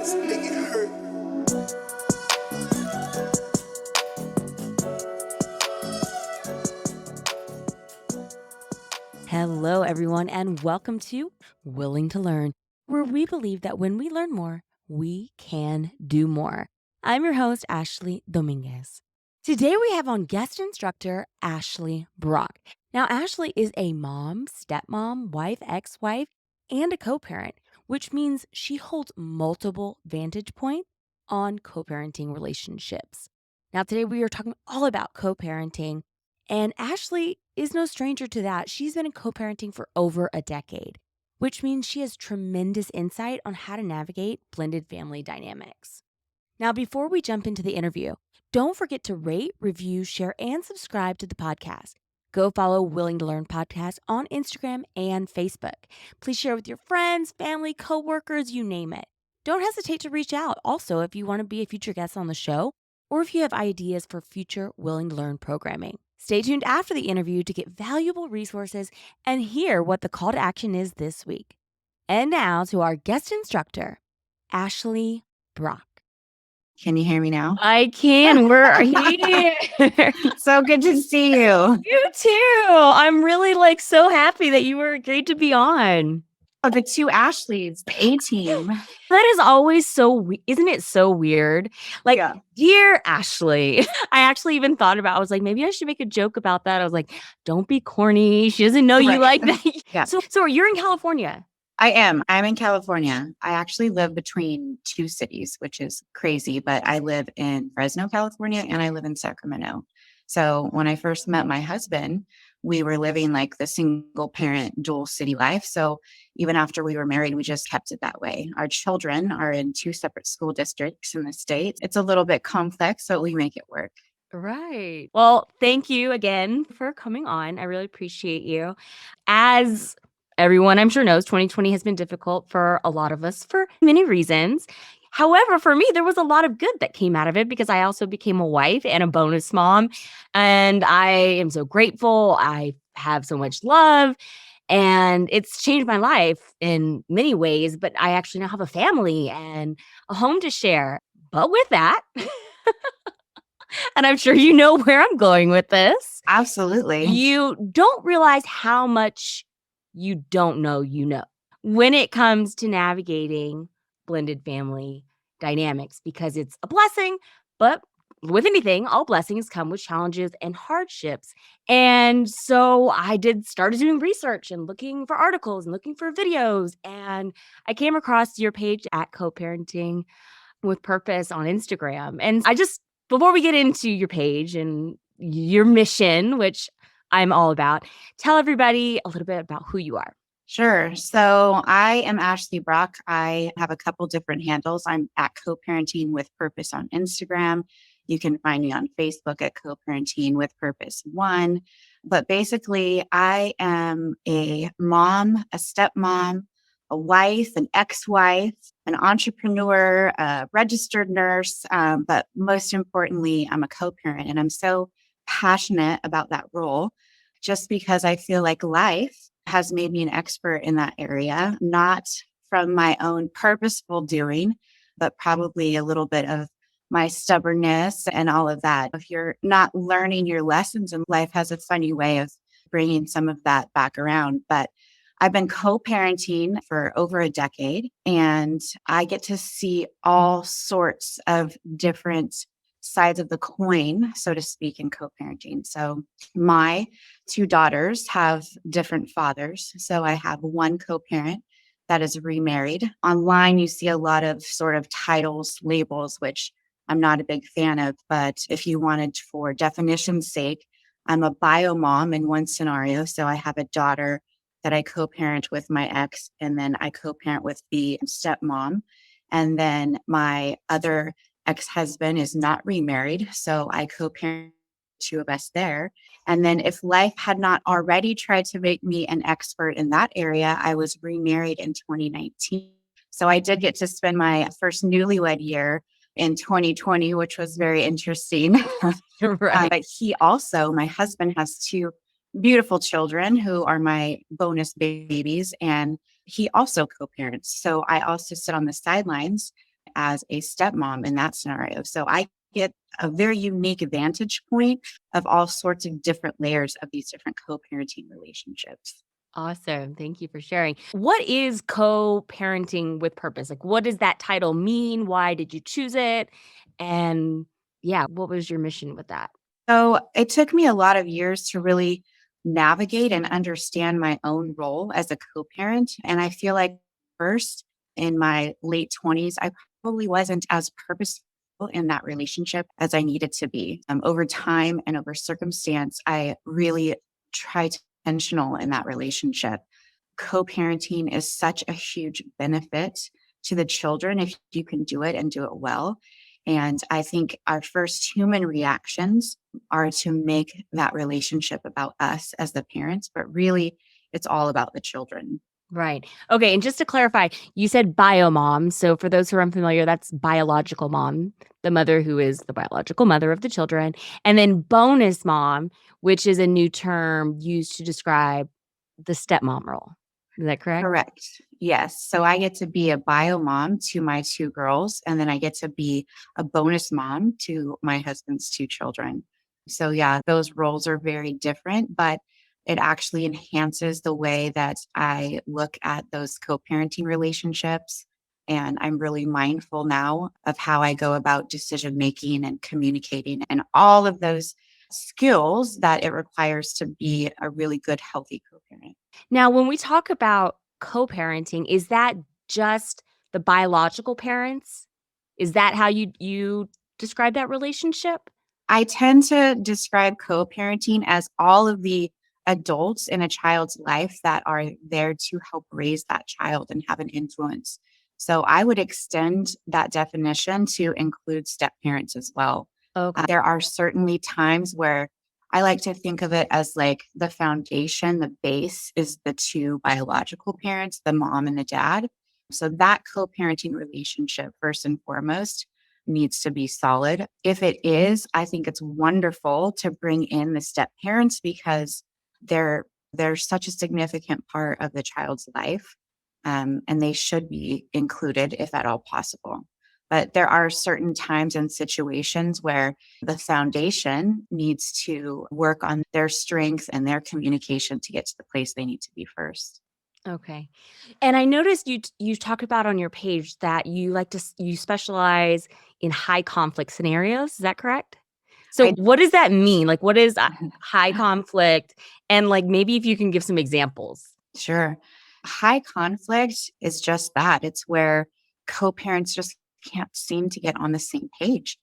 Let's make it hurt. Hello, everyone, and welcome to Willing to Learn, where we believe that when we learn more, we can do more. I'm your host, Ashley Dominguez. Today, we have on guest instructor Ashley Brock. Now, Ashley is a mom, stepmom, wife, ex-wife, and a co-parent, which means she holds multiple vantage points on co-parenting relationships. Now, today we are talking all about co-parenting, and Ashley is no stranger to that. She's been in co-parenting for over a decade, which means she has tremendous insight on how to navigate blended family dynamics. Now, before we jump into the interview, don't forget to rate, review, share, and subscribe to the podcast. Go follow Willing to Learn podcast on Instagram and Facebook. Please share with your friends, family, coworkers, you name it. Don't hesitate to reach out. Also, if you want to be a future guest on the show, or if you have ideas for future Willing to Learn programming. Stay tuned after the interview to get valuable resources and hear what the call to action is this week. And now to our guest instructor, Ashley Brock. Can you hear me now? I can. We're here. So good to see you. You too. I'm really so happy that you were agreed to be on. Oh, the two Ashleys, the A-team. That is always isn't it so weird? Dear Ashley, I actually even thought about, I was like, maybe I should make a joke about that. I was like, don't be corny. She doesn't know you like that. Yeah. So you're in California. I am. I'm in California. I actually live between two cities, which is crazy, but I live in Fresno, California, and I live in Sacramento. So when I first met my husband, we were living like the single parent dual city life. So even after we were married, we just kept it that way. Our children are in two separate school districts in the state. It's a little bit complex, but we make it work. Right. Well, thank you again for coming on. I really appreciate you. As everyone I'm sure knows, 2020 has been difficult for a lot of us for many reasons. However, for me, there was a lot of good that came out of it because I also became a wife and a bonus mom. And I am so grateful. I have so much love. And it's changed my life in many ways. But I actually now have a family and a home to share. But with that, and I'm sure you know where I'm going with this. Absolutely. You don't realize how much you don't know when it comes to navigating blended family dynamics, because it's a blessing, but with anything, all blessings come with challenges and hardships. And so I started doing research and looking for articles and looking for videos. And I came across your page at Coparenting with Purpose on Instagram. And before we get into your page and your mission, which I'm all about, tell everybody a little bit about who you are. Sure. So I am Ashley Brock. I have a couple different handles. I'm at Coparenting with Purpose on Instagram. You can find me on Facebook at Coparenting with Purpose 1. But basically, I am a mom, a stepmom, a wife, an ex-wife, an entrepreneur, a registered nurse. But most importantly, I'm a co-parent, and I'm so passionate about that role just because I feel like life has made me an expert in that area, not from my own purposeful doing, but probably a little bit of my stubbornness and all of that. If you're not learning your lessons, and life has a funny way of bringing some of that back around. But I've been co-parenting for over a decade, and I get to see all sorts of different sides of the coin, so to speak, in co-parenting. So my two daughters have different fathers. So I have one co-parent that is remarried. Online, you see a lot of sort of titles, labels, which I'm not a big fan of. But if you wanted, for definition's sake, I'm a bio mom in one scenario. So I have a daughter that I co-parent with my ex, and then I co-parent with the stepmom. And then my other ex-husband is not remarried, so I co-parent two of us there. And then if life had not already tried to make me an expert in that area, I was remarried in 2019. So I did get to spend my first newlywed year in 2020, which was very interesting. Right. But he also, my husband, has two beautiful children who are my bonus babies, and he also co-parents. So I also sit on the sidelines as a stepmom in that scenario. So I get a very unique vantage point of all sorts of different layers of these different co-parenting relationships. Awesome. Thank you for sharing. What is co-parenting with purpose? Like, what does that title mean? Why did you choose it? And yeah, what was your mission with that? So it took me a lot of years to really navigate and understand my own role as a co parent. And I feel like first in my late 20s, I probably wasn't as purposeful in that relationship as I needed to be. Over time and over circumstance, I really tried to be intentional in that relationship. Co parenting is such a huge benefit to the children if you can do it and do it well. And I think our first human reactions are to make that relationship about us as the parents, but really it's all about the children. Right. Okay. And just to clarify, you said bio mom. So for those who are unfamiliar, that's biological mom, the mother who is the biological mother of the children. And then bonus mom, which is a new term used to describe the stepmom role. Is that correct? Correct. Yes. So I get to be a bio mom to my two girls, and then I get to be a bonus mom to my husband's two children. So, yeah, those roles are very different, but it actually enhances the way that I look at those co parenting relationships. And I'm really mindful now of how I go about decision making and communicating and all of those skills that it requires to be a really good, healthy co parent. Now, when we talk about co-parenting, is that just the biological parents? Is that how you describe that relationship? I tend to describe co-parenting as all of the adults in a child's life that are there to help raise that child and have an influence. So I would extend that definition to include step parents as well. Okay. There are certainly times where I like to think of it as like the foundation, the base is the two biological parents, the mom and the dad. So that co parenting relationship, first and foremost, needs to be solid. If it is, I think it's wonderful to bring in the step parents because they're such a significant part of the child's life, and they should be included if at all possible. But there are certain times and situations where the foundation needs to work on their strength and their communication to get to the place they need to be first. Okay. And I noticed you talked about on your page that you like to you specialize in high conflict scenarios. Is that correct? So I what does that mean? Like what is high conflict and like maybe if you can give some examples. Sure. High conflict is just that. It's where co parents just can't seem to get on the same page.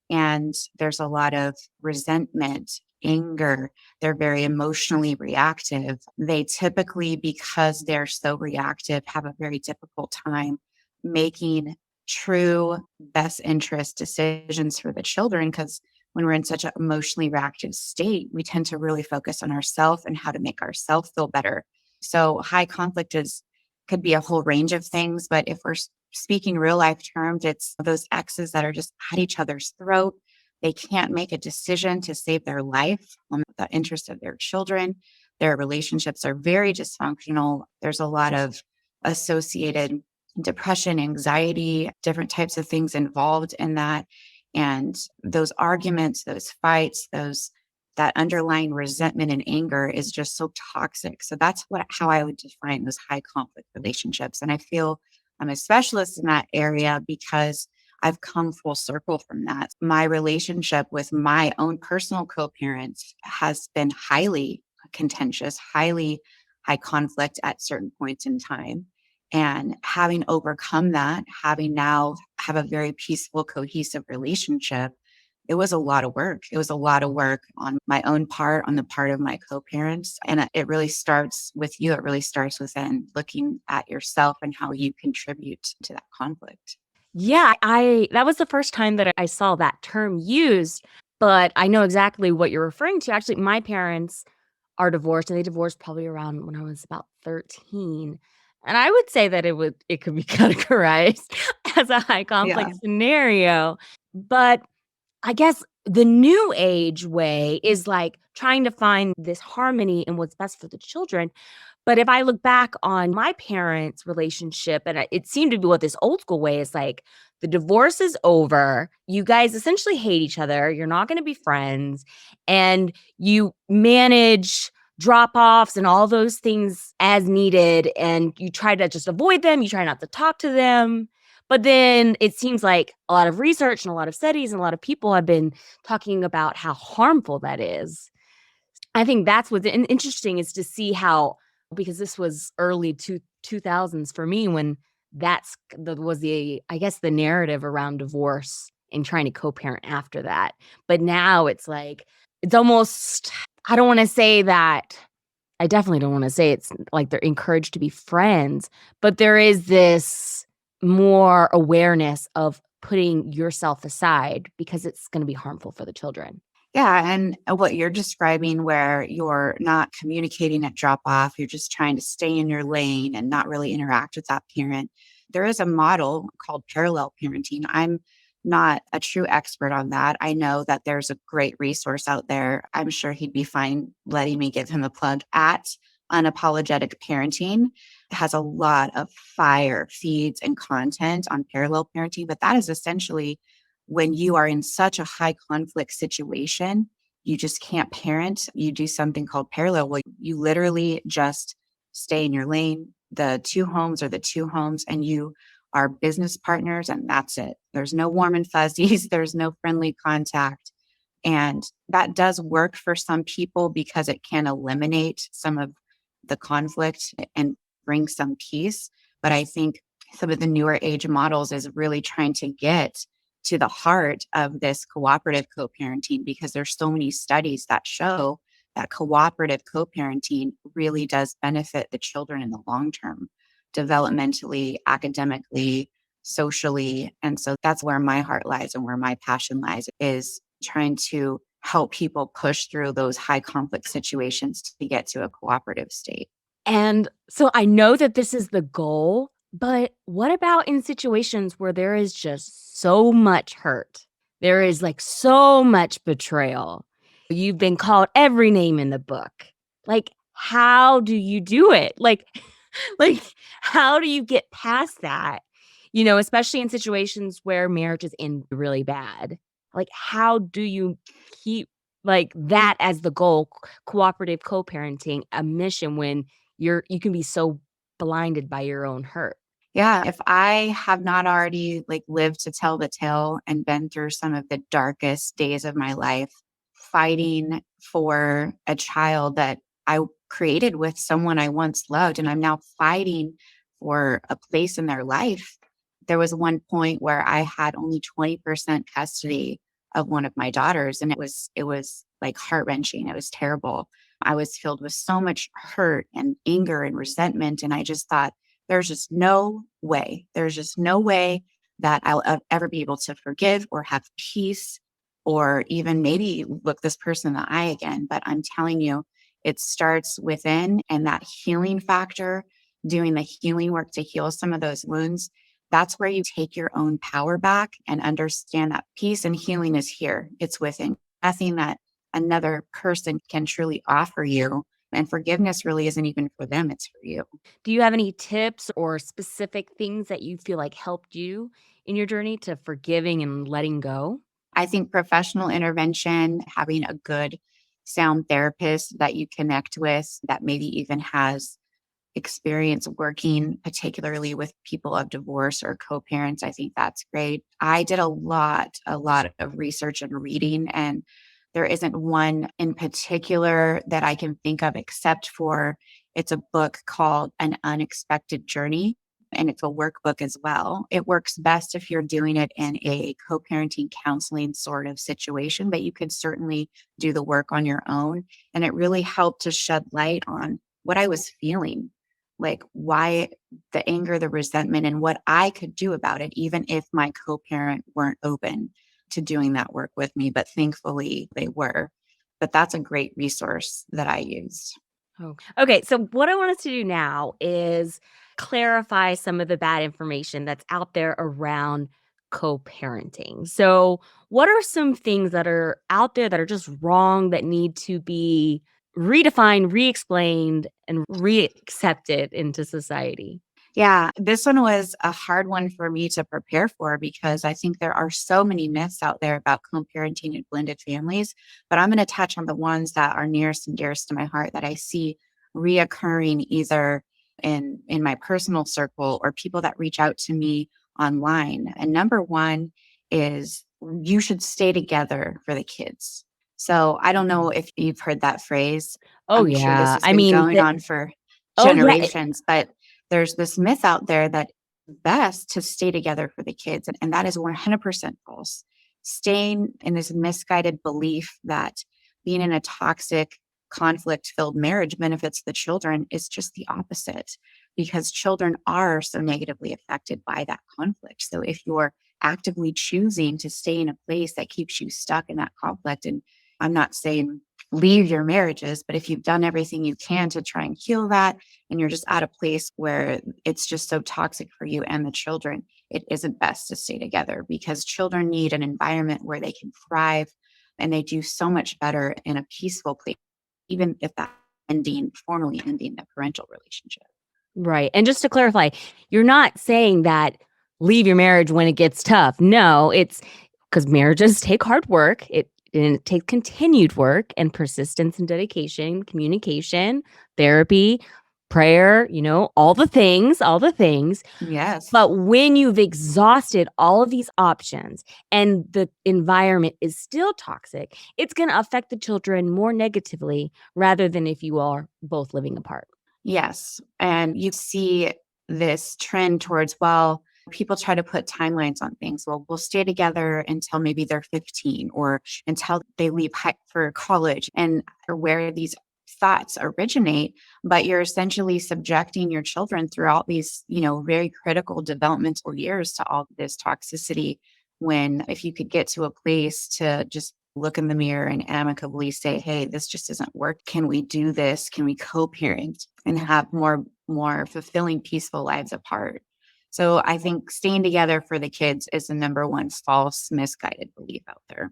And there's a lot of resentment, anger. They're very emotionally reactive. They typically, because they're so reactive, have a very difficult time making true best interest decisions for the children because when we're in such an emotionally reactive state, we tend to really focus on ourselves and how to make ourselves feel better. So high conflict is could be a whole range of things, but if we're speaking real life terms, it's those exes that are just at each other's throat. They can't make a decision to save their life on the interest of their children. Their relationships are very dysfunctional. There's a lot of associated depression, anxiety, different types of things involved in that. And those arguments, those fights, those that underlying resentment and anger is just so toxic. So that's how I would define those high conflict relationships. And I feel I'm a specialist in that area because I've come full circle from that. My relationship with my own personal co-parent has been highly contentious, highly high conflict at certain points in time. And having overcome that, having now have a very peaceful, cohesive relationship, it was a lot of work. It was a lot of work on my own part, on the part of my co-parents. And it really starts with you. It really starts within looking at yourself and how you contribute to that conflict. Yeah, I that was the first time that I saw that term used, but I know exactly what you're referring to. Actually, my parents are divorced, and they divorced probably around when I was about 13. And I would say that it could be categorized as a high Yeah. conflict scenario. But I guess the new age way is like trying to find this harmony and what's best for the children. But if I look back on my parents' relationship, and it seemed to be what this old school way is like, the divorce is over. You guys essentially hate each other. You're not going to be friends. And you manage drop offs and all those things as needed. And you try to just avoid them. You try not to talk to them. But then it seems like a lot of research and a lot of studies and a lot of people have been talking about how harmful that is. I think that's what's interesting is to see how, because this was early 2000s for me when was the, I guess, the narrative around divorce and trying to co-parent after that. But now it's like, it's almost, I don't want to say that, I definitely don't want to say it's like they're encouraged to be friends, but there is this more awareness of putting yourself aside because it's going to be harmful for the children. Yeah. And what you're describing, where you're not communicating at drop off, you're just trying to stay in your lane and not really interact with that parent. There is a model called parallel parenting. I'm not a true expert on that. I know that there's a great resource out there. I'm sure he'd be fine letting me give him a plug at Unapologetic Parenting. It has a lot of fire feeds and content on parallel parenting, but that is essentially when you are in such a high conflict situation, you just can't parent. You do something called parallel, where you literally just stay in your lane. The two homes are the two homes, and you are business partners, and that's it. There's no warm and fuzzies, there's no friendly contact. And that does work for some people because it can eliminate some of the conflict and bring some peace. But I think some of the newer age models is really trying to get to the heart of this cooperative co-parenting, because there's so many studies that show that cooperative co-parenting really does benefit the children in the long term, developmentally, academically, socially. And so that's where my heart lies and where my passion lies, is trying to help people push through those high conflict situations to get to a cooperative state. And so I know that this is the goal, but what about in situations where there is just so much hurt? There is like so much betrayal. You've been called every name in the book. Like, how do you do it? Like, like how do you get past that? Especially in situations where marriage is in really bad. Like, how do you keep like that as the goal, cooperative co-parenting, a mission when you can be so blinded by your own hurt. Yeah, if I have not already lived to tell the tale and been through some of the darkest days of my life, fighting for a child that I created with someone I once loved, and I'm now fighting for a place in their life. There was one point where I had only 20% custody of one of my daughters, and it was like heart-wrenching. It was terrible. I was filled with so much hurt and anger and resentment, and I just thought, there's just no way. There's just no way that I'll ever be able to forgive or have peace, or even maybe look this person in the eye again. But I'm telling you, it starts within, and that healing factor, doing the healing work to heal some of those wounds. That's where you take your own power back and understand that peace and healing is here. It's within. Nothing that another person can truly offer you. And forgiveness really isn't even for them, it's for you. Do you have any tips or specific things that you feel like helped you in your journey to forgiving and letting go? I think professional intervention, having a good sound therapist that you connect with, that maybe even has experience working particularly with people of divorce or co-parents, I think that's great. I did a lot of research and reading, and there isn't one in particular that I can think of, except for it's a book called An Unexpected Journey, and it's a workbook as well. It works best if you're doing it in a co-parenting counseling sort of situation, but you could certainly do the work on your own. And it really helped to shed light on what I was feeling, like why the anger, the resentment, and what I could do about it, even if my co-parent weren't open to doing that work with me. But thankfully they were. But that's a great resource that I used. Oh, okay. So, what I want us to do now is clarify some of the bad information that's out there around co parenting. So, what are some things that are out there that are just wrong that need to be redefined, re-explained, and re-accepted into society? Yeah, this one was a hard one for me to prepare for because I think there are so many myths out there about co-parenting and blended families. But I'm going to touch on the ones that are nearest and dearest to my heart that I see reoccurring either in my personal circle or people that reach out to me online. And number one is you should stay together for the kids. So I don't know if you've heard that phrase. Oh, I'm sure this yeah. has I been mean, going on for oh, yeah. generations, but there's this myth out there that it's best to stay together for the kids. And that is 100% false. Staying in this misguided belief that being in a toxic, conflict filled marriage benefits the children is just the opposite because children are so negatively affected by that conflict. So if you're actively choosing to stay in a place that keeps you stuck in that conflict, and I'm not saying leave your marriages, but if you've done everything you can to try and heal that, and you're just at a place where it's just so toxic for you and the children, it isn't best to stay together because children need an environment where they can thrive and they do so much better in a peaceful place, even if that formally ending the parental relationship. Right. And just to clarify, you're not saying that leave your marriage when it gets tough. No, it's because marriages take hard work. It takes continued work and persistence and dedication, communication, therapy, prayer, all the things, all the things. Yes. But when you've exhausted all of these options and the environment is still toxic, it's going to affect the children more negatively rather than if you are both living apart. Yes. And you see this trend towards, well, people try to put timelines on things. Well, we'll stay together until maybe they're 15 or until they leave for college and where these thoughts originate, but you're essentially subjecting your children throughout these, very critical developmental years to all this toxicity. When if you could get to a place to just look in the mirror and amicably say, hey, this just doesn't work. Can we do this? Can we co-parent and have more fulfilling, peaceful lives apart? So I think staying together for the kids is the number one false, misguided belief out there.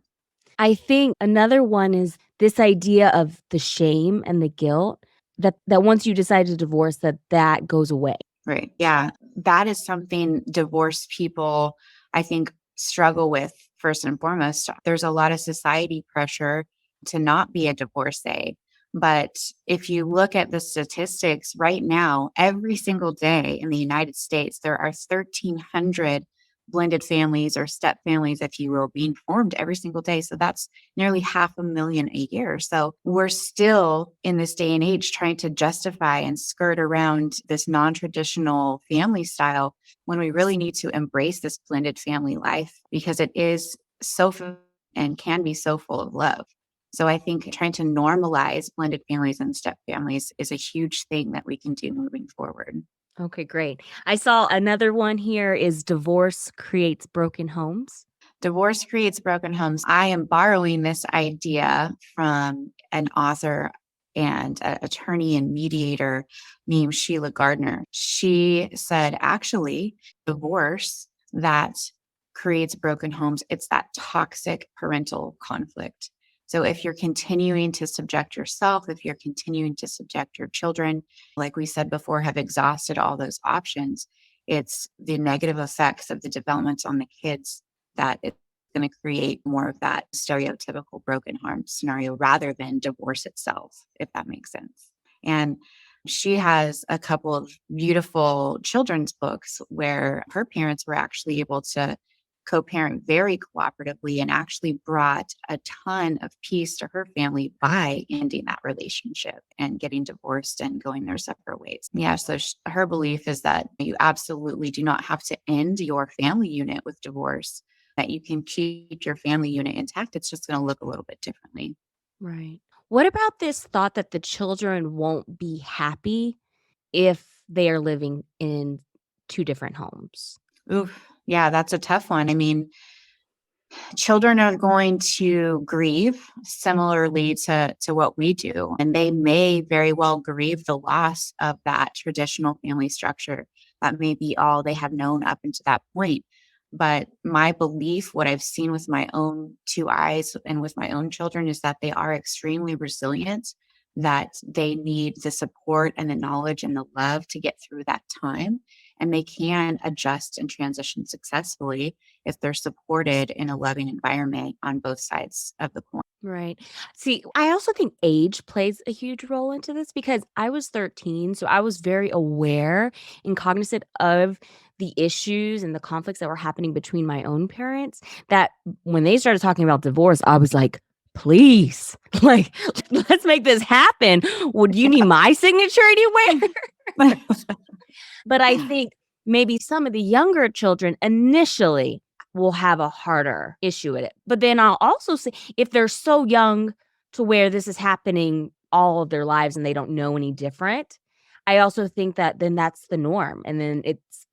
I think another one is this idea of the shame and the guilt that once you decide to divorce, that goes away. Right. Yeah. That is something divorced people, I think, struggle with first and foremost. There's a lot of society pressure to not be a divorcee. But if you look at the statistics right now, every single day in the United States, there are 1,300 blended families or step families, if you will, being formed every single day. So that's nearly 500,000 a year. So we're still in this day and age trying to justify and skirt around this non-traditional family style when we really need to embrace this blended family life because it is and can be so full of love. So I think trying to normalize blended families and step families is a huge thing that we can do moving forward. Okay, great. I saw another one here is divorce creates broken homes. Divorce creates broken homes. I am borrowing this idea from an author and an attorney and mediator named Sheila Gardner. She said, actually, divorce that creates broken homes, it's that toxic parental conflict. So if you're continuing to subject yourself, if you're continuing to subject your children, like we said before, have exhausted all those options, it's the negative effects of the developments on the kids that it's going to create more of that stereotypical broken home scenario rather than divorce itself, if that makes sense. And she has a couple of beautiful children's books where her parents were actually able to co-parent very cooperatively and actually brought a ton of peace to her family by ending that relationship and getting divorced and going their separate ways. Yeah, so her belief is that you absolutely do not have to end your family unit with divorce, that you can keep your family unit intact. It's just going to look a little bit differently. Right. What about this thought that the children won't be happy if they are living in two different homes? Oof. Yeah, that's a tough one. I mean, children are going to grieve similarly to what we do, and they may very well grieve the loss of that traditional family structure. That may be all they have known up until that point. But my belief, what I've seen with my own two eyes and with my own children, is that they are extremely resilient. that they need the support and the knowledge and the love to get through that time. And they can adjust and transition successfully if they're supported in a loving environment on both sides of the coin. Right. See, I also think age plays a huge role into this because I was 13, so I was very aware and cognizant of the issues and the conflicts that were happening between my own parents, that when they started talking about divorce, I was like, "Please, like, let's make this happen. Would you need my signature anywhere?" But I think maybe some of the younger children initially will have a harder issue with it. But then I'll also say if they're so young to where this is happening all of their lives and they don't know any different, I also think that then that's the norm. And then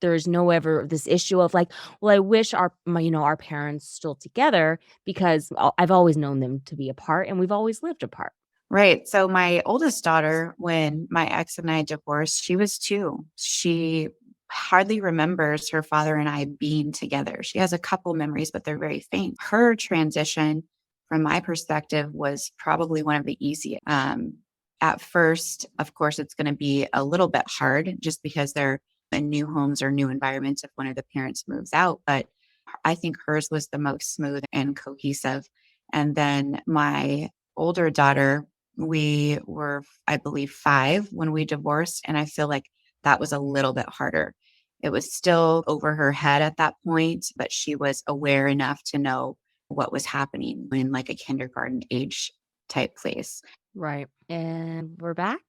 there's no ever this issue of like, well, I wish our parents still together because I've always known them to be apart and we've always lived apart. Right. So my oldest daughter, when my ex and I divorced, she was 2. She hardly remembers her father and I being together. She has a couple memories, but they're very faint. Her transition, from my perspective, was probably one of the easiest. At first, of course, it's going to be a little bit hard just because they're in new homes or new environments if one of the parents moves out. But I think hers was the most smooth and cohesive. And then my older daughter, we were, I believe, 5 when we divorced. And I feel like that was a little bit harder. It was still over her head at that point, but she was aware enough to know what was happening in like a kindergarten age type place. Right. And we're back.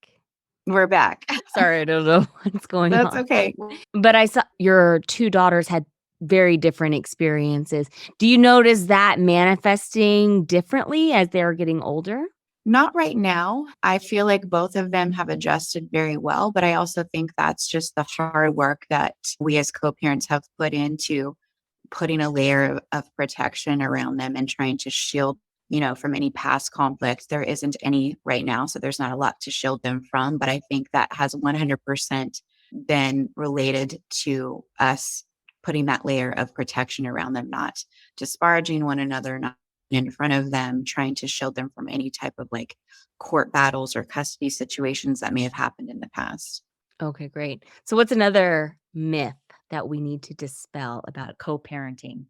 We're back. Sorry, I don't know what's going That's on. okay. But I saw your 2 daughters had very different experiences. Do you notice that manifesting differently as they're getting older? Not right now. I feel like both of them have adjusted very well, but I also think that's just the hard work that we as co-parents have put into putting a layer of protection around them and trying to shield, from any past conflict. There isn't any right now, so there's not a lot to shield them from, but I think that has 100% been related to us putting that layer of protection around them, not disparaging one another, not in front of them, trying to shield them from any type of like court battles or custody situations that may have happened in the past. Okay, great. So what's another myth that we need to dispel about Co-parenting.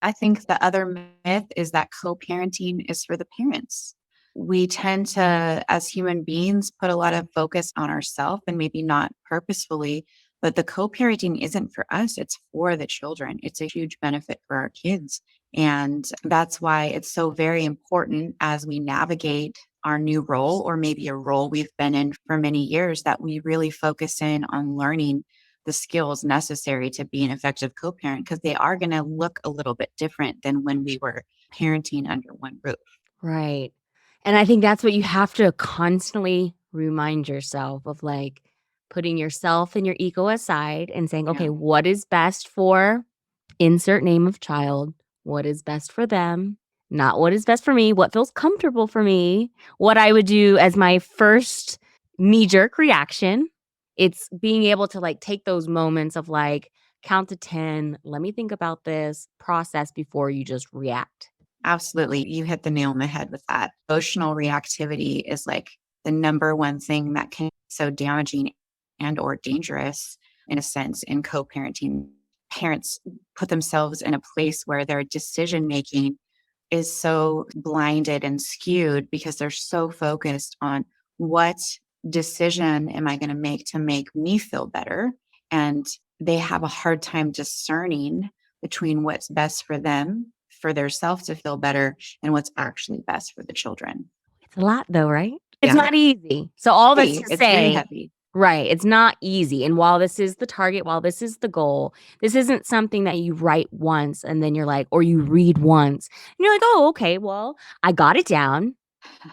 I think the other myth is that co-parenting is for the parents. We tend to, as human beings, put a lot of focus on ourselves and maybe not purposefully, but the co-parenting isn't for us, it's for the children. It's a huge benefit for our kids. And that's why it's so very important as we navigate our new role, or maybe a role we've been in for many years, that we really focus in on learning the skills necessary to be an effective co-parent, because they are going to look a little bit different than when we were parenting under one roof. Right. And I think that's what you have to constantly remind yourself of, like, putting yourself and your ego aside and saying, Yeah. "Okay, what is best for insert name of child? What is best for them? Not what is best for me, what feels comfortable for me, what I would do as my first knee-jerk reaction." It's being able to, like, take those moments of, like, count to 10, let me think about this, process before you just react. Absolutely. You hit the nail on the head with that. Emotional reactivity is like the number one thing that can be so damaging and or dangerous in a sense in co-parenting. Parents put themselves in a place where their decision making is so blinded and skewed because they're so focused on what decision am I going to make me feel better. And they have a hard time discerning between what's best for them, for their self to feel better, and what's actually best for the children. It's a lot though, right? It's Yeah. not easy. So all that's Hey, to it's very say, heavy. right, it's not easy. And while this is the target, while this is the goal, this isn't something that you write once and then you're like, or you read once and you're like, "Oh, okay, well, I got it down.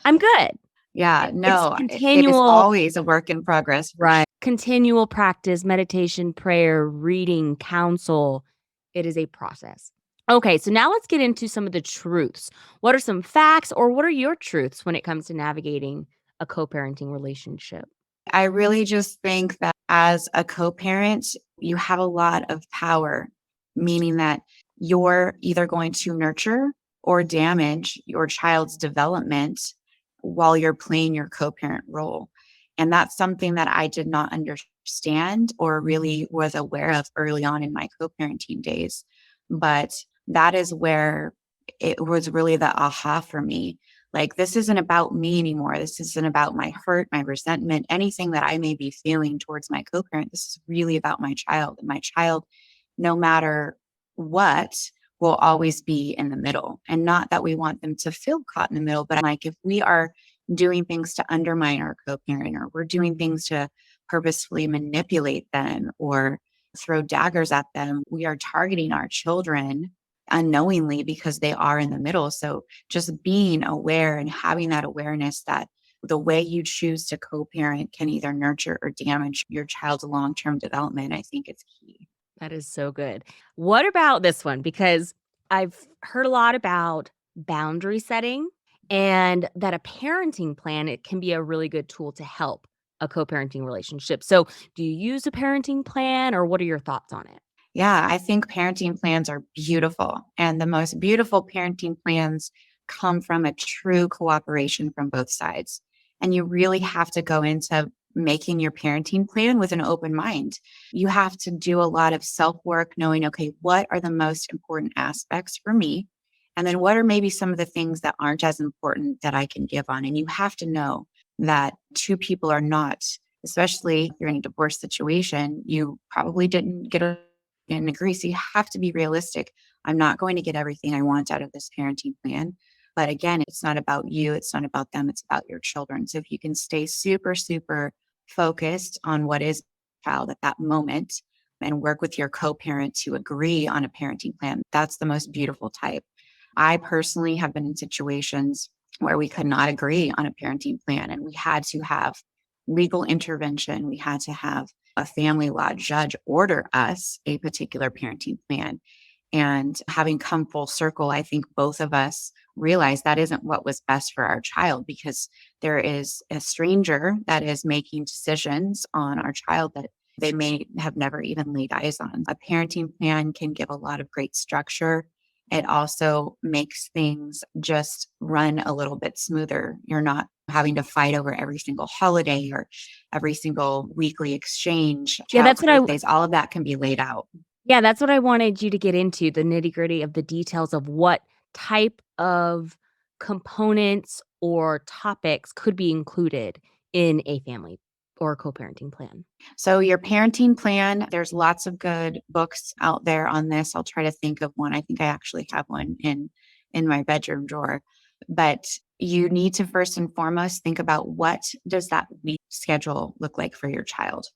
I'm good." Yeah, It's no, it is continual, always a work in progress. right? Continual practice, meditation, prayer, reading, counsel. It is a process. Okay, so now let's get into some of the truths. What are some facts or what are your truths when it comes to navigating a co-parenting relationship? I really just think that as a co-parent, you have a lot of power, meaning that you're either going to nurture or damage your child's development while you're playing your co-parent role. And that's something that I did not understand or really was aware of early on in my co-parenting days. But that is where it was really the aha for me. Like, this isn't about me anymore. This isn't about my hurt, my resentment, anything that I may be feeling towards my co-parent. This is really about my child. And my child, no matter what, will always be in the middle. And not that we want them to feel caught in the middle, but like, if we are doing things to undermine our co-parent, or we're doing things to purposefully manipulate them or throw daggers at them, we are targeting our children unknowingly because they are in the middle. So just being aware and having that awareness that the way you choose to co-parent can either nurture or damage your child's long-term development, I think it's key. That is so good. What about this one? Because I've heard a lot about boundary setting and that a parenting plan, it can be a really good tool to help a co-parenting relationship. So, do you use a parenting plan or what are your thoughts on it? Yeah, I think parenting plans are beautiful. And the most beautiful parenting plans come from a true cooperation from both sides. And you really have to go into making your parenting plan with an open mind. You have to do a lot of self work, knowing, okay, what are the most important aspects for me? And then what are maybe some of the things that aren't as important that I can give on? And you have to know that two people are not, especially if you're in a divorce situation, you probably didn't get and agree. So you have to be realistic. I'm not going to get everything I want out of this parenting plan. But again, it's not about you. It's not about them. It's about your children. So if you can stay super, super focused on what is child at that moment and work with your co-parent to agree on a parenting plan, that's the most beautiful type. I personally have been in situations where we could not agree on a parenting plan and we had to have legal intervention. We had to have a family law judge order us a particular parenting plan. And having come full circle, I think both of us realized that isn't what was best for our child because there is a stranger that is making decisions on our child that they may have never even laid eyes on. A parenting plan can give a lot of great structure. It also makes things just run a little bit smoother. You're not having to fight over every single holiday or every single weekly exchange, Yeah, child's birthdays, all of that can be laid out. that's what I wanted you to get into, the nitty-gritty of the details of what type of components or topics could be included in a family or co-parenting plan. So your parenting plan, there's lots of good books out there on this. I'll try to think of one. I think I actually have one in my bedroom drawer. But you need to first and foremost think about what does that week schedule look like for your child?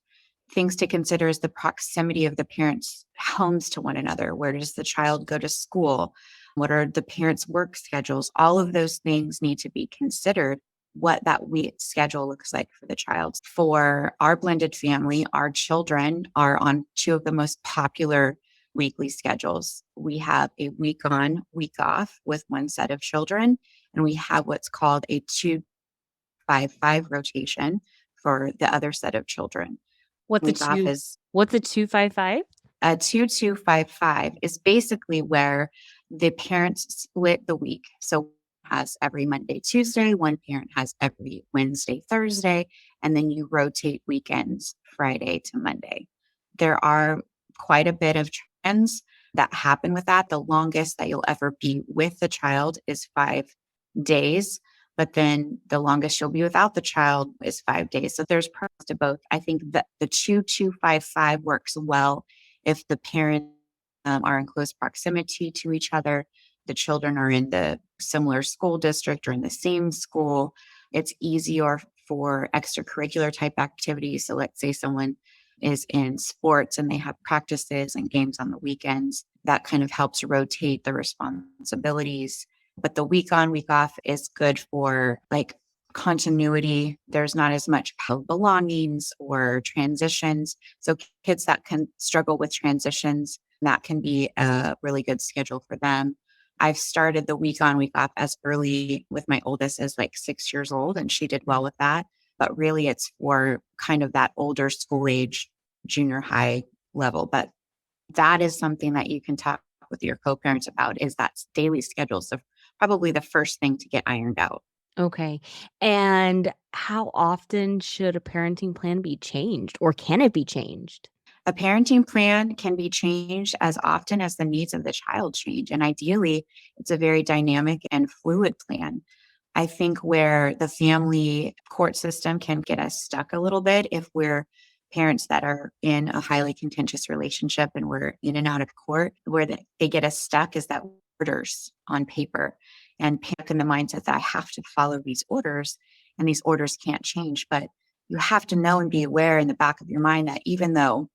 Things to consider is the proximity of the parents' homes to one another. Where does the child go to school? What are the parents' work schedules? All of those things need to be considered what that week schedule looks like for the child. For our blended family, our children are on two of the most popular weekly schedules. We have a week on, week off with one set of children, and we have what's called a 2-5-5 rotation for the other set of children. What's a Week off 2 is what's a 255? a 2-2-5-5 is basically where the parents split the week. So has every Monday, Tuesday, one parent has every Wednesday, Thursday, and then you rotate weekends Friday to Monday. There are quite a bit of trends that happen with that. The longest that you'll ever be with the child is 5 days, but then the longest you'll be without the child is 5 days. So there's pros to both. I think that the 2-2-5-5 works well if the parents are in close proximity to each other, the children are in the similar school district or in the same school. It's easier for extracurricular type activities. So let's say someone is in sports and they have practices and games on the weekends. That kind of helps rotate the responsibilities. But the week on, week off is good for like continuity. There's not as much belongings or transitions. So kids that can struggle with transitions, that can be a really good schedule for them. I've started the week on, week off as early with my oldest as like 6 years old, and she did well with that. But really, it's for kind of that older school age, junior high level. But that is something that you can talk with your co-parents about is that daily schedule. So probably the first thing to get ironed out. Okay. And how often should a parenting plan be changed, or can it be changed? A parenting plan can be changed as often as the needs of the child change. And ideally, it's a very dynamic and fluid plan. I think where the family court system can get us stuck a little bit if we're parents that are in a highly contentious relationship and we're in and out of court, where they get us stuck is that orders on paper and panic in the mindset that I have to follow these orders and these orders can't change. But you have to know and be aware in the back of your mind that even though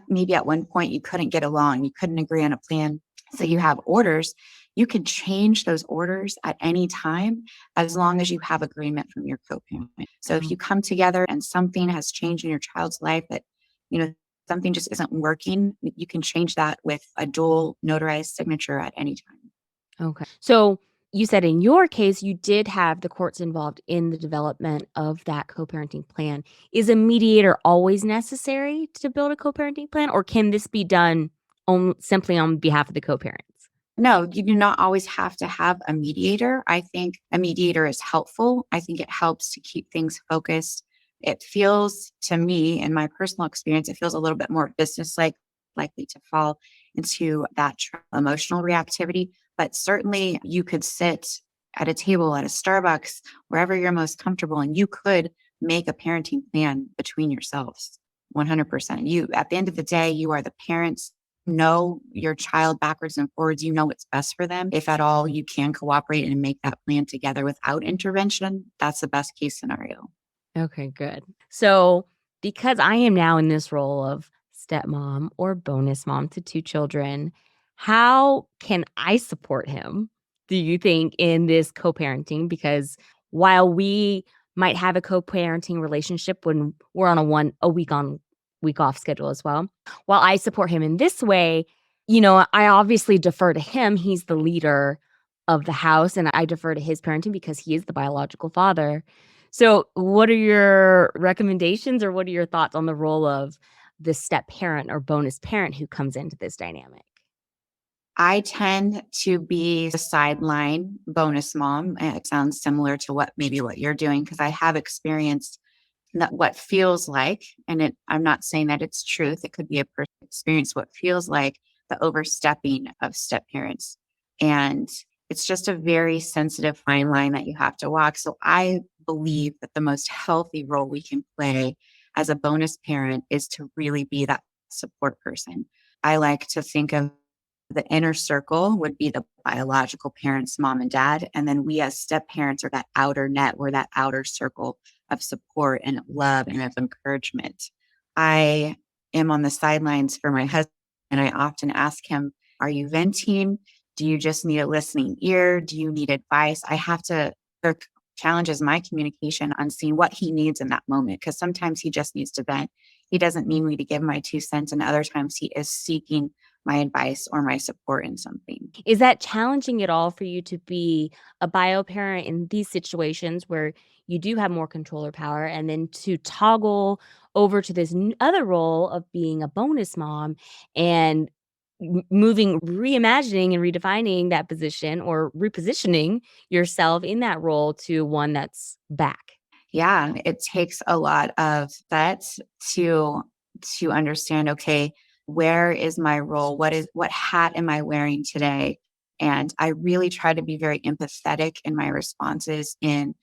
maybe at one point you couldn't get along, you couldn't agree on a plan, so you have orders, you can change those orders at any time as long as you have agreement from your co-parent. So if Oh, you come together and something has changed in your child's life that, you know, something just isn't working, you can change that with a dual notarized signature at any time. okay. So you said in your case, you did have the courts involved in the development of that co-parenting plan. Is a mediator always necessary to build a co-parenting plan, or can this be done simply on behalf of the co-parents? No, you do not always have to have a mediator. I think a mediator is helpful. I think it helps to keep things focused. It feels to me, in my personal experience, it feels a little bit more business like, likely to fall into that emotional reactivity. But certainly you could sit at a table at a Starbucks, wherever you're most comfortable, and you could make a parenting plan between yourselves. 100%. You, at the end of the day, you are the parents, know your child backwards and forwards. You know what's best for them. If at all you can cooperate and make that plan together without intervention, that's the best case scenario. Okay, good. So, because I am now in this role of stepmom or bonus mom to two children, how can I support him, do you think, in this co parenting? Because while we might have a co parenting relationship when we're on a week on, week off schedule as well, while I support him in this way, I obviously defer to him. He's the leader of the house, and I defer to his parenting because he is the biological father. So, what are your recommendations, or what are your thoughts on the role of the step parent or bonus parent who comes into this dynamic? I tend to be the sideline bonus mom. It sounds similar to what you're doing because I have experienced what feels like, and I'm not saying that it's truth. It could be a personal experience, what feels like the overstepping of step parents. And it's just a very sensitive fine line that you have to walk. So I believe that the most healthy role we can play as a bonus parent is to really be that support person. I like to think of the inner circle would be the biological parents, mom and dad. And then we as step parents are that outer net, we're that outer circle of support and of love and of encouragement. I am on the sidelines for my husband, and I often ask him, are you venting? Do you just need a listening ear? Do you need advice? I have to, there challenges my communication on seeing what he needs in that moment. Because sometimes he just needs to vent. He doesn't need me to give my 2 cents. And other times he is seeking my advice or my support in something. Is that challenging at all for you to be a bio parent in these situations where you do have more control or power, and then to toggle over to this other role of being a bonus mom and moving, reimagining and redefining that position, or repositioning yourself in that role to one that's back? Yeah, it takes a lot of that to understand, okay, where is my role? What hat am I wearing today? And I really try to be very empathetic in my responses in,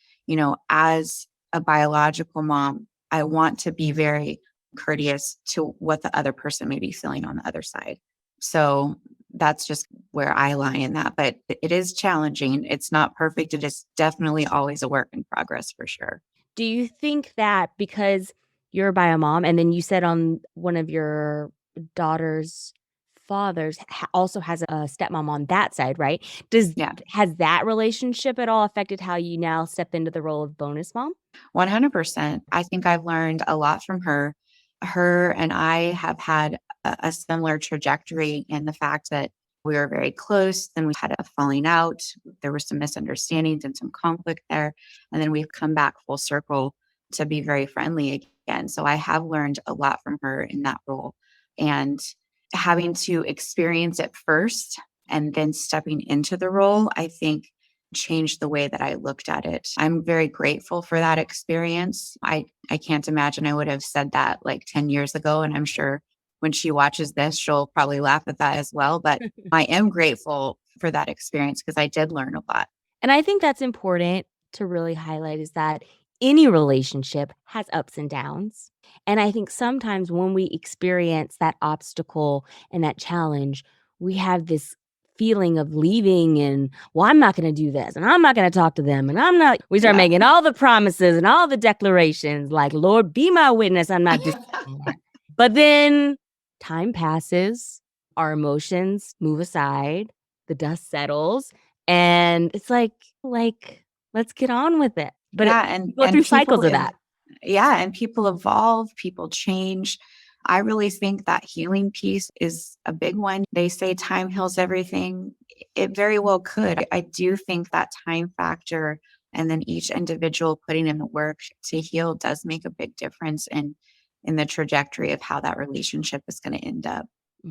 as a biological mom, I want to be very courteous to what the other person may be feeling on the other side. So that's just where I lie in that. But it is challenging. It's not perfect. It is definitely always a work in progress for sure. Do you think that because you're a bio mom, and then you said on one of your daughter's fathers also has a stepmom on that side, right? Does Yeah. Has that relationship at all affected how you now step into the role of bonus mom? 100%. I think I've learned a lot from her. Her and I have had a similar trajectory in the fact that we were very close. Then we had a falling out. There were some misunderstandings and some conflict there. And then we've come back full circle to be very friendly again. So I have learned a lot from her in that role. And having to experience it first and then stepping into the role, I think changed the way that I looked at it. I'm very grateful for that experience. I can't imagine I would have said that like 10 years ago. And I'm sure when she watches this, she'll probably laugh at that as well. But I am grateful for that experience because I did learn a lot. And I think that's important to really highlight is that any relationship has ups and downs. And I think sometimes when we experience that obstacle and that challenge, we have this feeling of leaving and, well, I'm not going to do this and I'm not going to talk to them. And we start Yeah. making all the promises and all the declarations like, Lord, be my witness. I'm not doing that. But then time passes, our emotions move aside, the dust settles, and it's like, let's get on with it. But Yeah. you go through cycles of that. And people evolve, people change. I really think that healing piece is a big one. They say time heals everything. It very well could. I do think that time factor and then each individual putting in the work to heal does make a big difference in the trajectory of how that relationship is going to end up.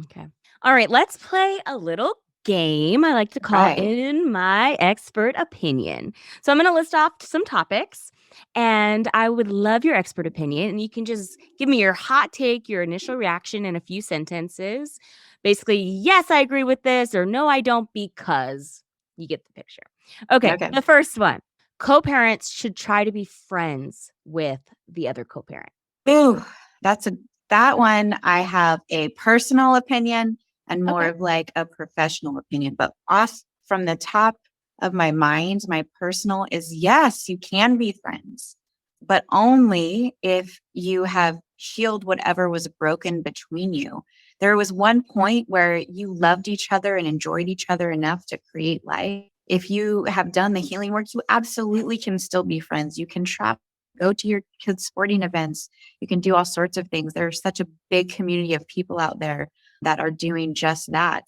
Okay. All right, let's play a little game I like to call Right. In My Expert Opinion. So I'm going to list off some topics and I would love your expert opinion. And you can just give me your hot take, your initial reaction in a few sentences. Basically, yes, I agree with this, or no, I don't, because you get the picture. Okay, Okay. the first one, co-parents should try to be friends with the other co-parent. Ooh, that one I have a personal opinion and more Okay. of like a professional opinion. But off from the top of my mind, my personal is yes, you can be friends, but only if you have healed whatever was broken between you. There was one point where you loved each other and enjoyed each other enough to create life. If you have done the healing work, you absolutely can still be friends. You can travel, go to your kids' sporting events. You can do all sorts of things. There's such a big community of people out there that are doing just that.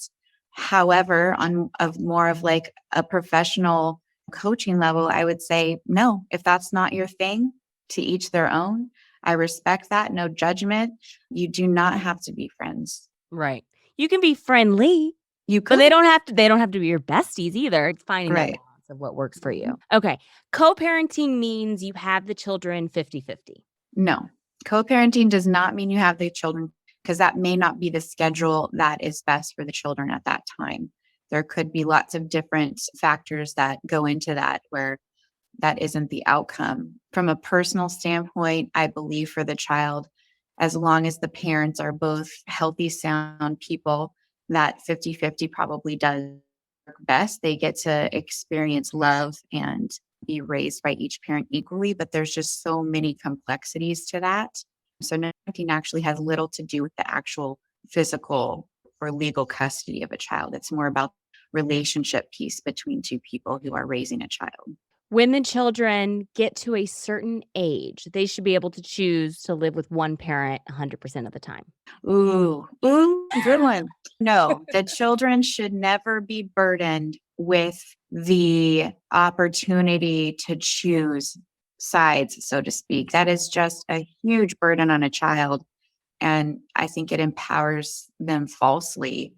However, on of more of like a professional coaching level, I would say no, if that's not your thing, to each their own. I respect that, no judgment. You do not have to be friends. Right. You can be friendly, You but could. they don't have to be your besties either. It's finding that Right. balance of what works for you. Okay. Co-parenting means you have the children 50-50. No, co-parenting does not mean you have the children because that may not be the schedule that is best for the children at that time. There could be lots of different factors that go into that where that isn't the outcome. From a personal standpoint, I believe for the child, as long as the parents are both healthy, sound people, that 50-50 probably does work best. They get to experience love and be raised by each parent equally, but there's just so many complexities to that. So parenting actually has little to do with the actual physical or legal custody of a child. It's more about relationship piece between two people who are raising a child. When the children get to a certain age, they should be able to choose to live with one parent 100% of the time. Ooh, good one. No, the children should never be burdened with the opportunity to choose sides, so to speak. That is just a huge burden on a child. And I think it empowers them falsely.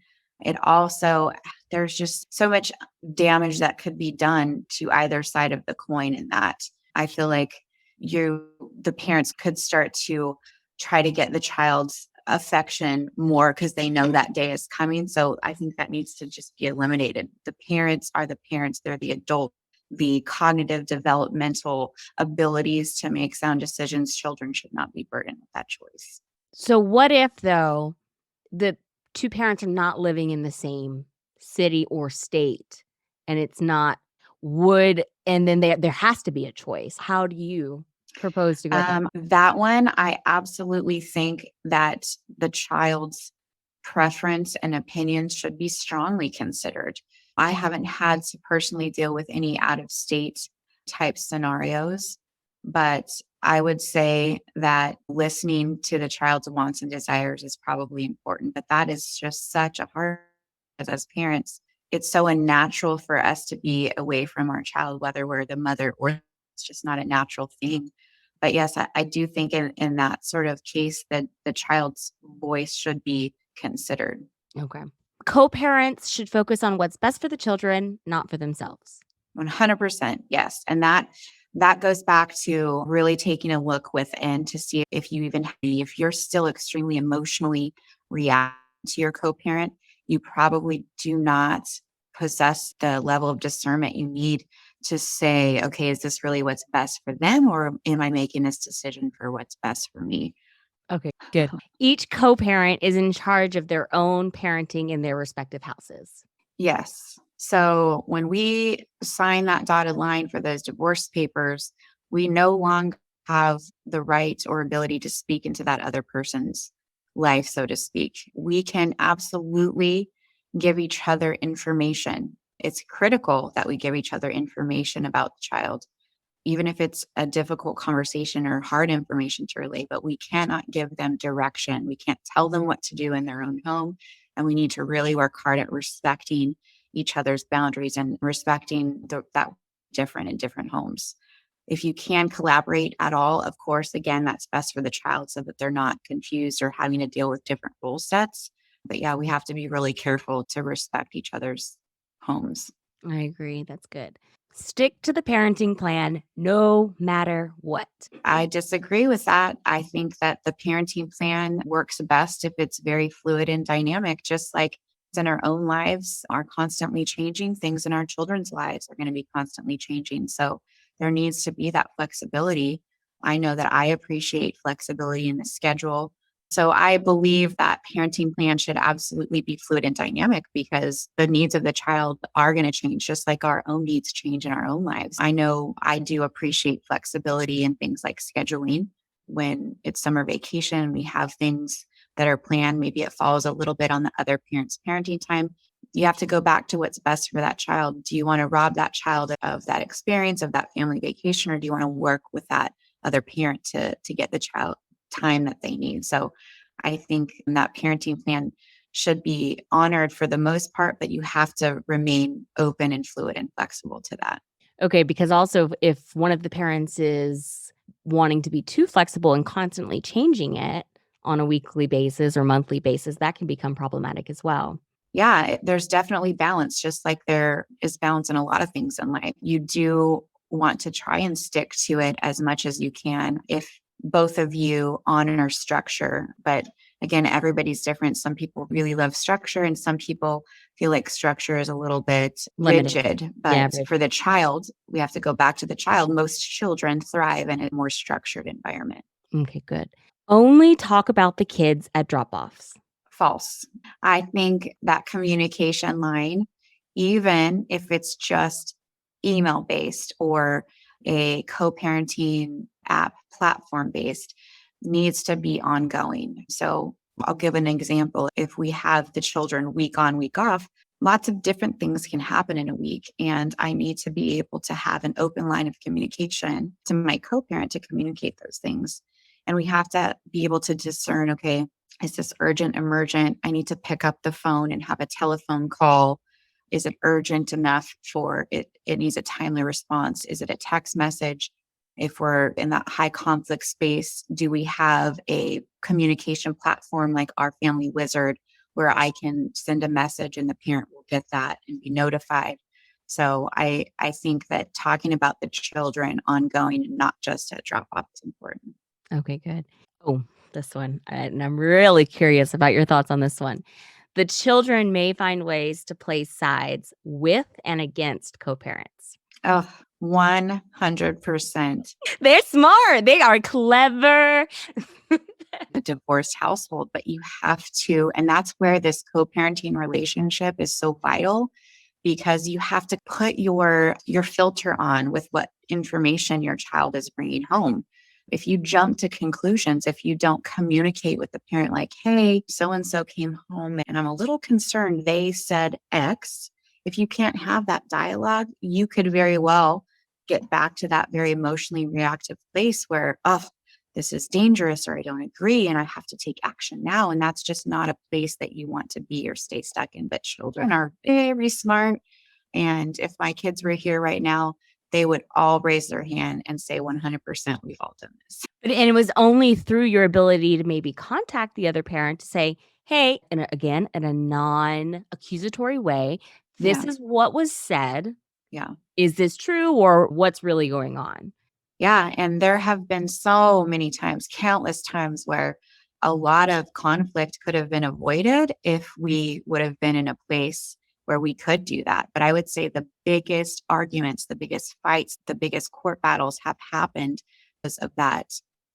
It also, there's just so much damage that could be done to either side of the coin in that. I feel like the parents could start to try to get the child's affection more because they know that day is coming. So I think that needs to just be eliminated. The parents are the parents, they're the adult. The cognitive developmental abilities to make sound decisions, children should not be burdened with that choice. So what if though the two parents are not living in the same city or state and it's not and then there has to be a choice. How do you propose to go about That one, I absolutely think that the child's preference and opinions should be strongly considered. I haven't had to personally deal with any out of state type scenarios, but I would say that listening to the child's wants and desires is probably important. But that is just such a hard, as parents, it's so unnatural for us to be away from our child, whether we're the mother or it's just not a natural thing. But yes, I do think in that sort of case that the child's voice should be considered. Okay. Co-parents should focus on what's best for the children, not for themselves. 100%. Yes. And that goes back to really taking a look within to see if you're still extremely emotionally reacting to your co-parent, you probably do not possess the level of discernment you need to say, okay, is this really what's best for them, or am I making this decision for what's best for me? Okay, good. Each co-parent is in charge of their own parenting in their respective houses. Yes. So when we sign that dotted line for those divorce papers, we no longer have the right or ability to speak into that other person's life, so to speak. We can absolutely give each other information. It's critical that we give each other information about the child, even if it's a difficult conversation or hard information to relay, but we cannot give them direction. We can't tell them what to do in their own home. And we need to really work hard at respecting each other's boundaries and respecting that different in different homes. If you can collaborate at all, of course, again, that's best for the child so that they're not confused or having to deal with different rule sets. But yeah, we have to be really careful to respect each other's homes. I agree. That's good. Stick to the parenting plan no matter what. I disagree with that. I think that the parenting plan works best if it's very fluid and dynamic, just like in our own lives are constantly changing. Things in our children's lives are going to be constantly changing. So there needs to be that flexibility. I know that I appreciate flexibility in the schedule. So I believe that parenting plan should absolutely be fluid and dynamic because the needs of the child are going to change, just like our own needs change in our own lives. I know I do appreciate flexibility in things like scheduling. When it's summer vacation, we have things that are planned. Maybe it falls a little bit on the other parent's parenting time. You have to go back to what's best for that child. Do you want to rob that child of that experience, of that family vacation, or do you want to work with that other parent to get the child time that they need? So I think that parenting plan should be honored for the most part, but you have to remain open and fluid and flexible to that. Okay, because also if one of the parents is wanting to be too flexible and constantly changing it on a weekly basis or monthly basis, that can become problematic as well. Yeah, there's definitely balance, just like there is balance in a lot of things in life. You do want to try and stick to it as much as you can if both of you honor structure. But again, everybody's different. Some people really love structure, and some people feel like structure is a little bit Limiting. rigid. Yeah, But for the child, we have to go back to the child. Most children thrive in a more structured environment. okay, good. Only talk about the kids at drop-offs. False. I think that communication line, even if it's just email based or a co parenting app platform based, needs to be ongoing. So I'll give an example. If we have the children week on, week off, lots of different things can happen in a week. And I need to be able to have an open line of communication to my co parent to communicate those things. And we have to be able to discern, okay, is this urgent, emergent? I need to pick up the phone and have a telephone call. Is it urgent enough for it? It needs a timely response. Is it a text message? If we're in that high conflict space, do we have a communication platform like our Family Wizard where I can send a message and the parent will get that and be notified? So I think that talking about the children ongoing and not just at drop off is important. Okay, good. Oh, this one. And I'm really curious about your thoughts on this one. The children may find ways to play sides with and against co-parents. Oh, 100%. They're smart. They are clever. A divorced household, but you have to, and that's where this co-parenting relationship is so vital because you have to put your filter on with what information your child is bringing home. If you jump to conclusions, if you don't communicate with the parent like, hey, so and so came home and I'm a little concerned they said X. If you can't have that dialogue, you could very well get back to that very emotionally reactive place where, oh, this is dangerous or I don't agree and I have to take action now. And that's just not a place that you want to be or stay stuck in. But children are very smart. And if my kids were here right now, they would all raise their hand and say 100% we've all done this. And it was only through your ability to maybe contact the other parent to say, hey, and again, in a non accusatory way, this Yeah. is what was said. Yeah. Is this true or what's really going on? Yeah. And there have been so many times, countless times where a lot of conflict could have been avoided if we would have been in a place where we could do that. But I would say the biggest arguments, the biggest fights, the biggest court battles have happened because of that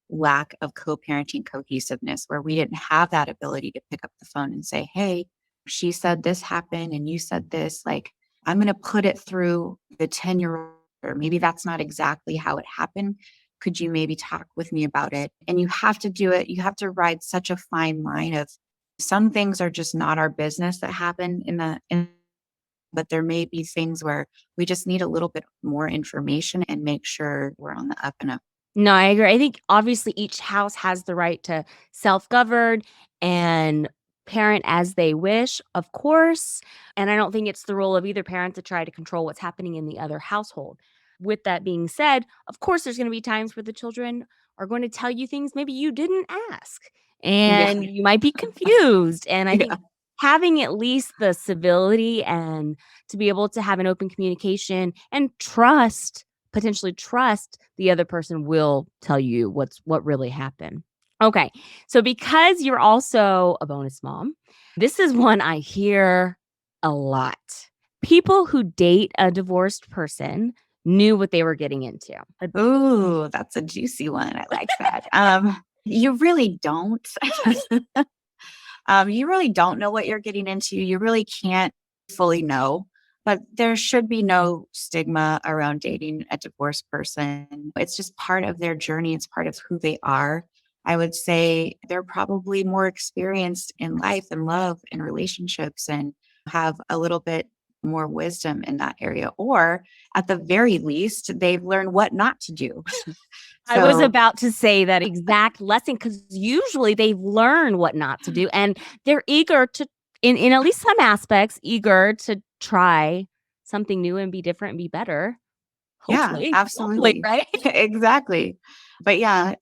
lack of co parenting cohesiveness, where we didn't have that ability to pick up the phone and say, hey, she said this happened and you said this. Like, I'm going to put it through the 10-year-old, or maybe that's not exactly how it happened. Could you maybe talk with me about it? And you have to do it. You have to ride such a fine line of some things are just not our business that happen but there may be things where we just need a little bit more information and make sure we're on the up and up. No, I agree. I think obviously each house has the right to self-govern and parent as they wish, of course. And I don't think it's the role of either parent to try to control what's happening in the other household. With that being said, of course, there's going to be times where the children are going to tell you things maybe you didn't ask, Yeah. and you might be confused. And I think Yeah. having at least the civility and to be able to have an open communication and potentially trust the other person will tell you what really happened. Okay. So because you're also a bonus mom, this is one I hear a lot. People who date a divorced person knew what they were getting into. Ooh, that's a juicy one. I like that. You really don't. You really don't know what you're getting into. You really can't fully know, but there should be no stigma around dating a divorced person. It's just part of their journey, it's part of who they are. I would say they're probably more experienced in life and love and relationships and have a little bit more wisdom in that area. Or at the very least, they've learned what not to do. I was So, about to say that exact lesson because usually they learn what not to do and they're eager to, in at least some aspects, eager to try something new and be different and be better. yeah, Hopefully, absolutely. right? Exactly. But yeah,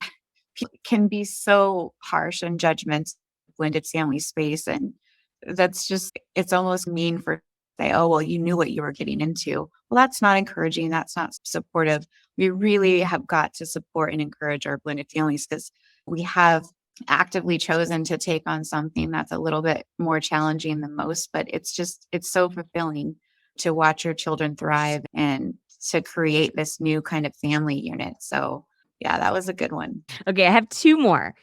can be so harsh and judgmental blended family space. And that's just, it's almost mean for say, oh, well, you knew what you were getting into. Well, that's not encouraging. That's not supportive. We really have got to support and encourage our blended families because we have actively chosen to take on something that's a little bit more challenging than most, but it's so fulfilling to watch your children thrive and to create this new kind of family unit. So yeah, that was a good one. Okay, I have two more.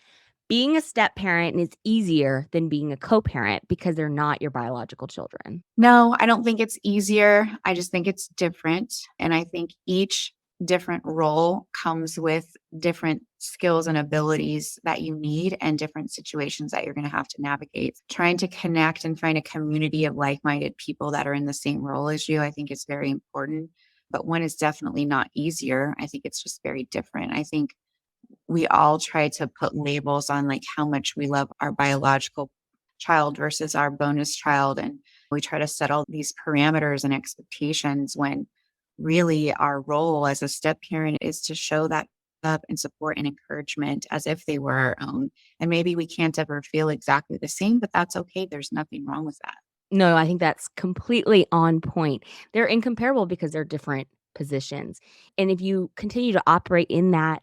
Being a step parent is easier than being a co-parent because they're not your biological children. No, I don't think it's easier. I just think it's different. And I think each different role comes with different skills and abilities that you need and different situations that you're going to have to navigate. Trying to connect and find a community of like minded people that are in the same role as you, I think is very important. But one is definitely not easier. I think it's just very different. I think we all try to put labels on like how much we love our biological child versus our bonus child. And we try to set all these parameters and expectations when really our role as a step parent is to show that up and support and encouragement as if they were our own. And maybe we can't ever feel exactly the same, but that's okay. There's nothing wrong with that. No, I think that's completely on point. They're incomparable because they're different positions. And if you continue to operate in that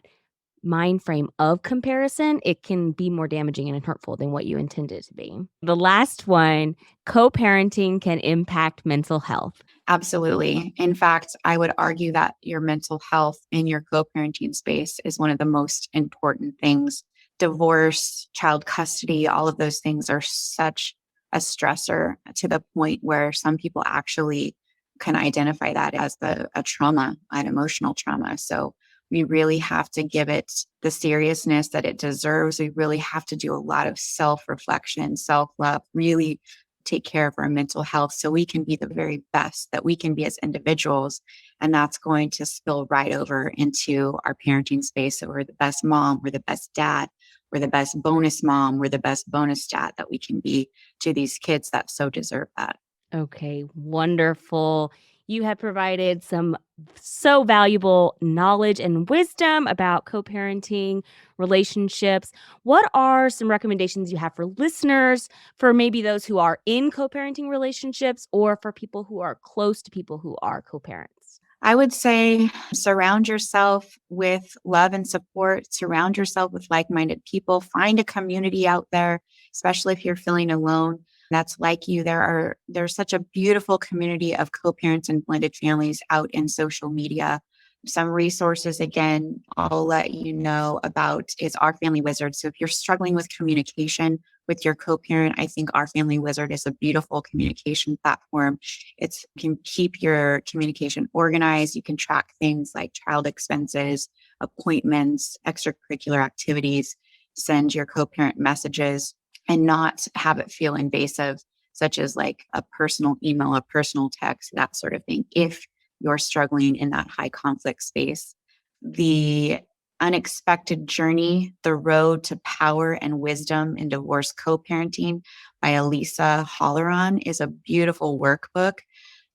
mind frame of comparison, it can be more damaging and hurtful than what you intended it to be. The last one, co-parenting can impact mental health. Absolutely. In fact, I would argue that your mental health in your co parenting space is one of the most important things. Divorce, child custody, all of those things are such a stressor to the point where some people actually can identify that as a trauma, an emotional trauma. So we really have to give it the seriousness that it deserves. We really have to do a lot of self reflection, self love, really take care of our mental health so we can be the very best that we can be as individuals. And that's going to spill right over into our parenting space. So we're the best mom, we're the best dad, we're the best bonus mom, we're the best bonus dad that we can be to these kids that so deserve that. Okay, wonderful. You have provided some so valuable knowledge and wisdom about co parenting relationships. What are some recommendations you have for listeners, for maybe those who are in co parenting relationships or for people who are close to people who are co parents? I would say surround yourself with love and support, surround yourself with like-minded people, find a community out there, especially if you're feeling alone that's like you. There's such a beautiful community of co-parents and blended families out in social media. Some resources, again, I'll let you know about is Our Family Wizard. So if you're struggling with communication with your co-parent, I think Our Family Wizard is a beautiful communication platform. It can keep your communication organized. You can track things like child expenses, appointments, extracurricular activities, send your co-parent messages and not have it feel invasive, such as like a personal email, a personal text, that sort of thing. If you're struggling in that high conflict space, the Unexpected Journey, The Road to Power and Wisdom in Divorce Co-Parenting by Alisa Holleron is a beautiful workbook.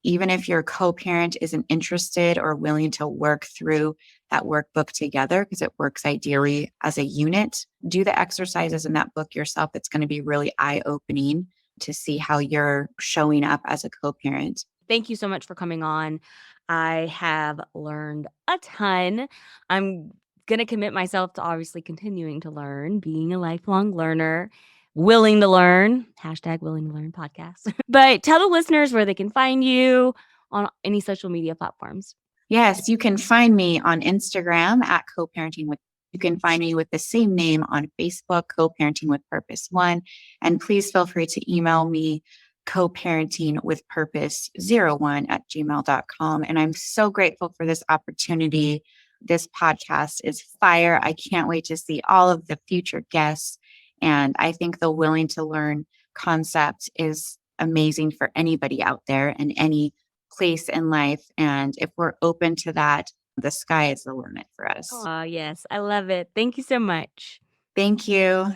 Even if your co-parent isn't interested or willing to work through that workbook together, because it works ideally as a unit, do the exercises in that book yourself. It's going to be really eye-opening to see how you're showing up as a co-parent. Thank you so much for coming on. I have learned a ton. I'm going to commit myself to obviously continuing to learn, being a lifelong learner, willing to learn, hashtag willing to learn podcast. But tell the listeners where they can find you on any social media platforms. Yes, you can find me on Instagram at co-parenting with. You can find me with the same name on Facebook, Co-Parenting with Purpose One. And please feel free to email me co-parenting with purpose 01@gmail.com. And I'm so grateful for this opportunity. This podcast is fire. I can't wait to see all of the future guests. And I think the willing to learn concept is amazing for anybody out there and any place in life. And if we're open to that, the sky is the limit for us. Yes, I love it. Thank you so much. Thank you.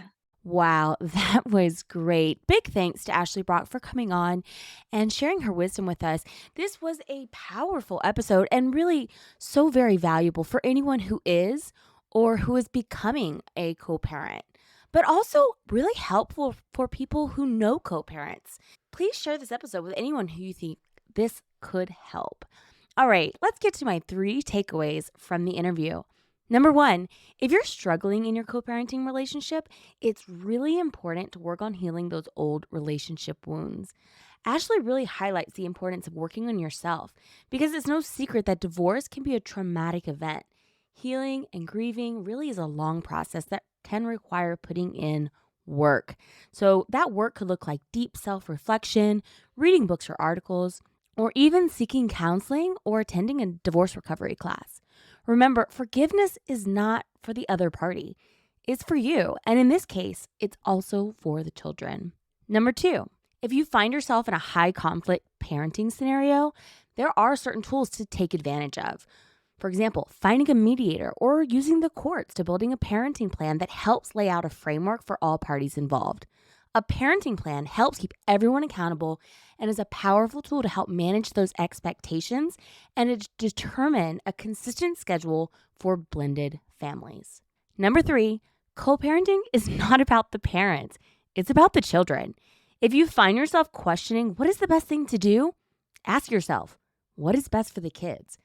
Wow, that was great. Big thanks to Ashley Brock for coming on and sharing her wisdom with us. This was a powerful episode and really so very valuable for anyone who is or who is becoming a co-parent, but also really helpful for people who know co-parents. Please share this episode with anyone who you think this could help. All right, let's get to my 3 takeaways from the interview. Number 1, if you're struggling in your co-parenting relationship, it's really important to work on healing those old relationship wounds. Ashley really highlights the importance of working on yourself because it's no secret that divorce can be a traumatic event. Healing and grieving really is a long process that can require putting in work. So that work could look like deep self-reflection, reading books or articles, or even seeking counseling or attending a divorce recovery class. Remember, forgiveness is not for the other party. It's for you. And in this case, it's also for the children. Number 2, if you find yourself in a high conflict parenting scenario, there are certain tools to take advantage of. For example, finding a mediator or using the courts to building a parenting plan that helps lay out a framework for all parties involved. A parenting plan helps keep everyone accountable and is a powerful tool to help manage those expectations and to determine a consistent schedule for blended families. Number 3, co-parenting is not about the parents. It's about the children. If you find yourself questioning what is the best thing to do, ask yourself, what is best for the kids?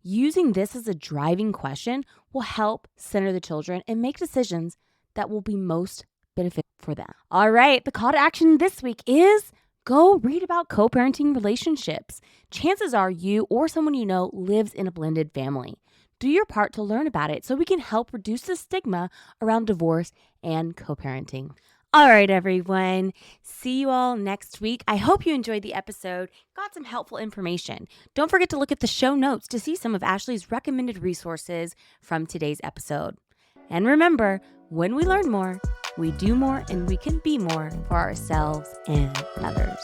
Using this as a driving question will help center the children and make decisions that will be most beneficial for them. All right, the call to action this week is go read about co-parenting relationships. Chances are you or someone you know lives in a blended family. Do your part to learn about it so we can help reduce the stigma around divorce and co-parenting. All right, everyone. See you all next week. I hope you enjoyed the episode, got some helpful information. Don't forget to look at the show notes to see some of Ashley's recommended resources from today's episode. And remember, when we learn more, we do more and we can be more for ourselves and others.